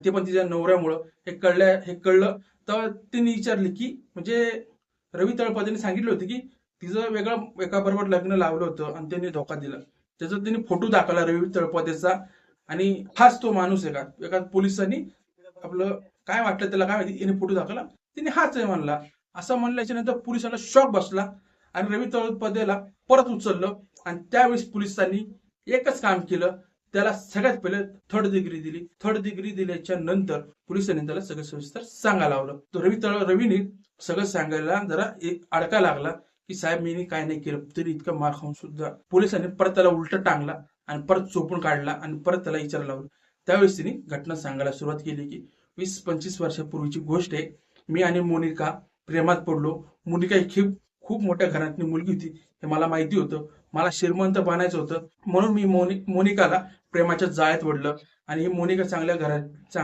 ते पण तिच्या नवऱ्यामुळं हे कळलं. तर तिने विचारले की म्हणजे रवी तळपदेने सांगितलं होतं की तिचं वेगळं एका बरोबर लग्न लावलं होतं आणि त्यांनी धोका दिला. त्याचा तिने फोटो दाखवला रवी तळपदेचा. आणि हाच तो माणूस आहे का, एका पोलिसांनी आपलं काय वाटलं त्याला काय माहिती, याने फोटो दाखवला, तिने हाच आहे म्हणला. असं म्हणल्याच्या नंतर पोलिसांना शॉक बसला आणि रवी तळपदेला परत उचललं. आणि त्यावेळेस पोलिसांनी एकच काम केलं, त्याला सगळ्यात पहिले थर्ड डिग्री दिली. थर्ड डिग्री दिल्याच्या नंतर पोलिसांनी त्याला सगळं सविस्तर सांगायला लावलं. तो रवीने सगळं सांगायला जरा एक अडका लागला की साहेब मी काय नाही केलं, तरी इतकं मार खाऊन सुद्धा पोलिसांनी परत त्याला उलट टांगला आणि परत चोपून काढला आणि परत त्याला विचारायला लावलं. त्यावेळेस तिने घटना सांगायला सुरुवात केली की 20-25 वर्षापूर्वीची गोष्ट आहे. मी आणि मोनिका प्रेमात पडलो. मोनिका ही खूप खूप मोठ्या घरातली मुलगी होती, हे मला माहिती होतं. मला श्रीमंत बनायचं होतं, म्हणून मी मोनिकाला प्रेमाच्या जाळ्यात ओढलं. आणि ही मोनिका चांगल्या घरात